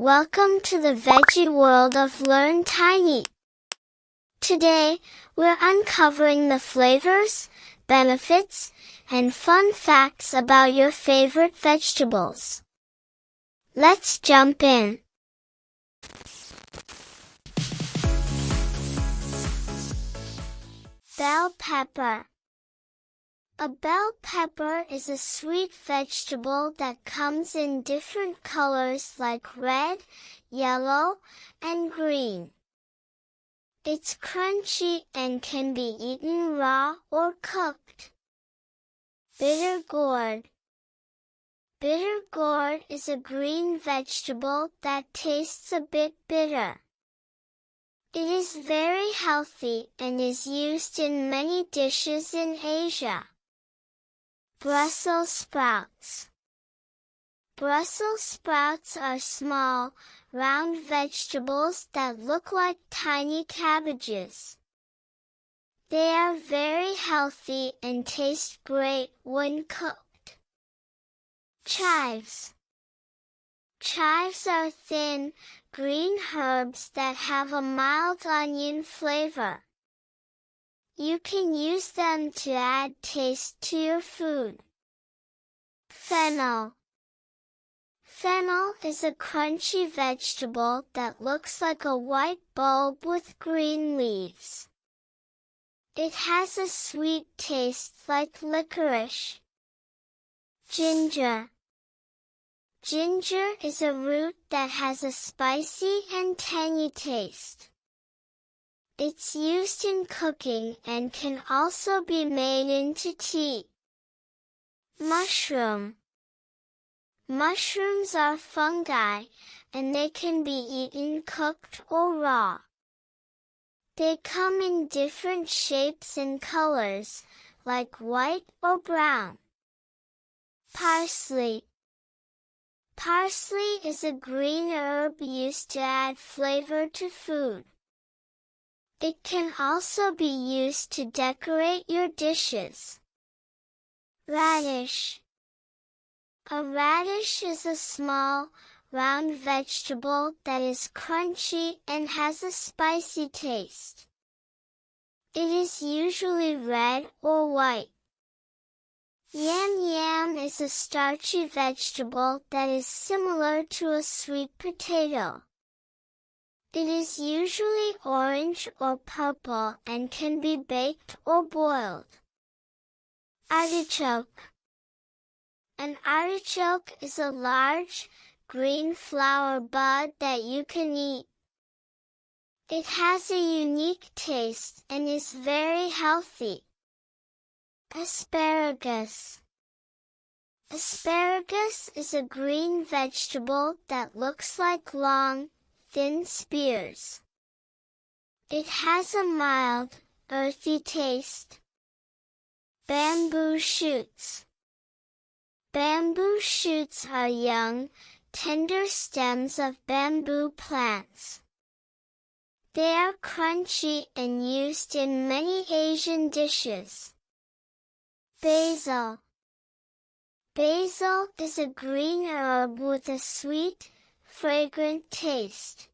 Welcome to the veggie world of Learn Tiny. Today, we're uncovering the flavors, benefits, and fun facts about your favorite vegetables. Let's jump in. Bell pepper. A bell pepper is a sweet vegetable that comes in different colors like red, yellow, and green. It's crunchy and can be eaten raw or cooked. Bitter gourd. Bitter gourd is a green vegetable that tastes a bit bitter. It is very healthy and is used in many dishes in Asia. Brussels sprouts. Brussels sprouts are small, round vegetables that look like tiny cabbages. They are very healthy and taste great when cooked. Chives. Chives are thin, green herbs that have a mild onion flavor. You can use them to add taste to your food. Fennel. Fennel is a crunchy vegetable that looks like a white bulb with green leaves. It has a sweet taste like licorice. Ginger. Ginger is a root that has a spicy and tangy taste. It's used in cooking and can also be made into tea. Mushroom. Mushrooms are fungi, and they can be eaten cooked or raw. They come in different shapes and colors, like white or brown. Parsley. Parsley is a green herb used to add flavor to food. It can also be used to decorate your dishes. Radish. A radish is a small, round vegetable that is crunchy and has a spicy taste. It is usually red or white. Yam is a starchy vegetable that is similar to a sweet potato. It is usually orange or purple and can be baked or boiled. Artichoke. An artichoke is a large, green flower bud that you can eat. It has a unique taste and is very healthy. Asparagus. Asparagus is a green vegetable that looks like long, thin spears. It has a mild, earthy taste. Bamboo shoots. Bamboo shoots are young, tender stems of bamboo plants. They are crunchy and used in many Asian dishes. Basil. Basil is a green herb with a sweet, fragrant taste.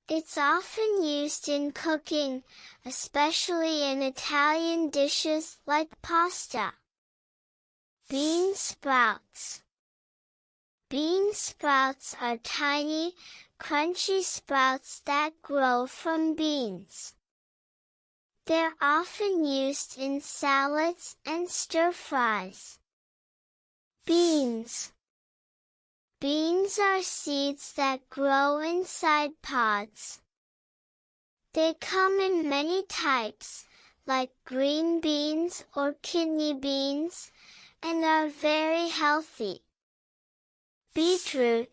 It's often used in cooking, especially in Italian dishes like pasta. Bean sprouts. Bean sprouts are tiny, crunchy sprouts that grow from beans. They're often used in salads and stir-fries. Beans. Beans are seeds that grow inside pods. They come in many types, like green beans or kidney beans, and are very healthy. Beetroot.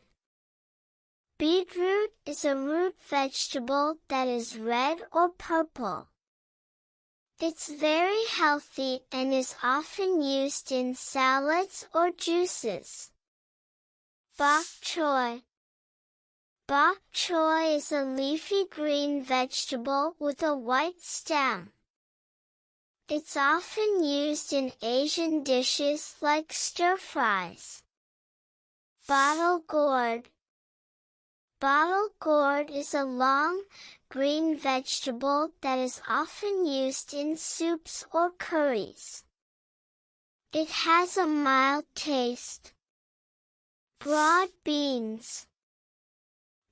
Beetroot is a root vegetable that is red or purple. It's very healthy and is often used in salads or juices. Bok choy. Bok choy is a leafy green vegetable with a white stem. It's often used in Asian dishes like stir-fries. Bottle gourd. Bottle gourd is a long, green vegetable that is often used in soups or curries. It has a mild taste. Broad beans.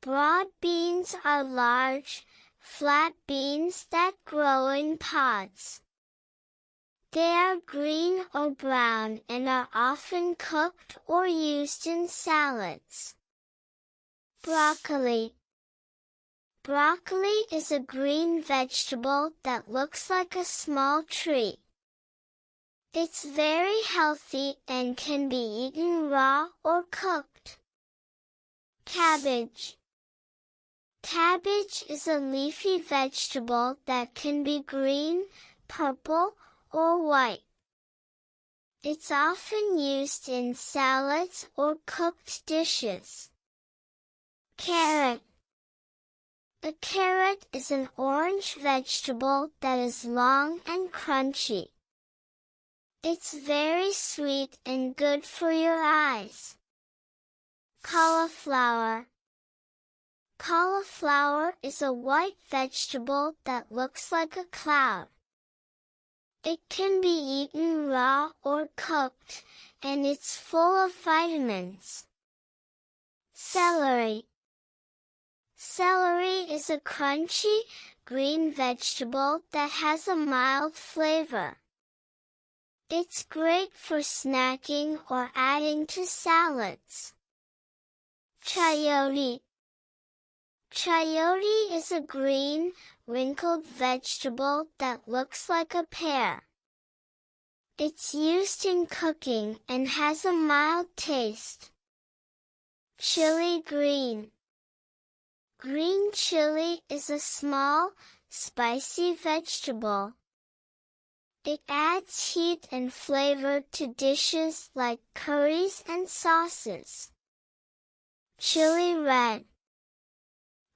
Broad beans are large, flat beans that grow in pods. They are green or brown and are often cooked or used in salads. Broccoli. Broccoli is a green vegetable that looks like a small tree. It's very healthy and can be eaten raw or cooked. Cabbage. Cabbage is a leafy vegetable that can be green, purple, or white. It's often used in salads or cooked dishes. Carrot. A carrot is an orange vegetable that is long and crunchy. It's very sweet and good for your eyes. Cauliflower. Cauliflower is a white vegetable that looks like a cloud. It can be eaten raw or cooked, and it's full of vitamins. Celery. Celery is a crunchy, green vegetable that has a mild flavor. It's great for snacking or adding to salads. Chayote. Chayote is a green, wrinkled vegetable that looks like a pear. It's used in cooking and has a mild taste. Chili green. Green chili is a small, spicy vegetable. It adds heat and flavor to dishes like curries and sauces. Chili red.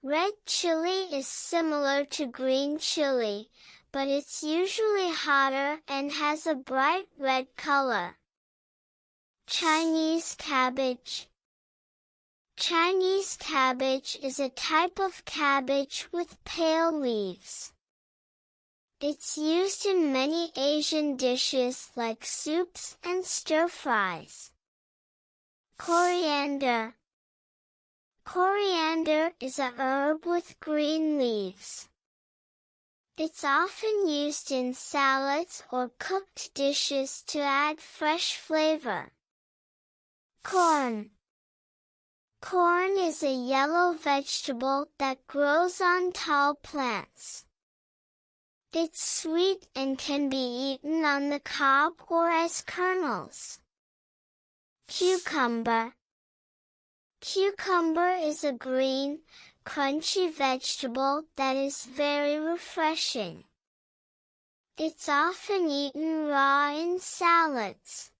Red chili is similar to green chili, but it's usually hotter and has a bright red color. Chinese cabbage. Chinese cabbage is a type of cabbage with pale leaves. It's used in many Asian dishes like soups and stir-fries. Coriander. Coriander is a herb with green leaves. It's often used in salads or cooked dishes to add fresh flavor. Corn. Corn is a yellow vegetable that grows on tall plants. It's sweet and can be eaten on the cob or as kernels. Cucumber. Cucumber is a green, crunchy vegetable that is very refreshing. It's often eaten raw in salads.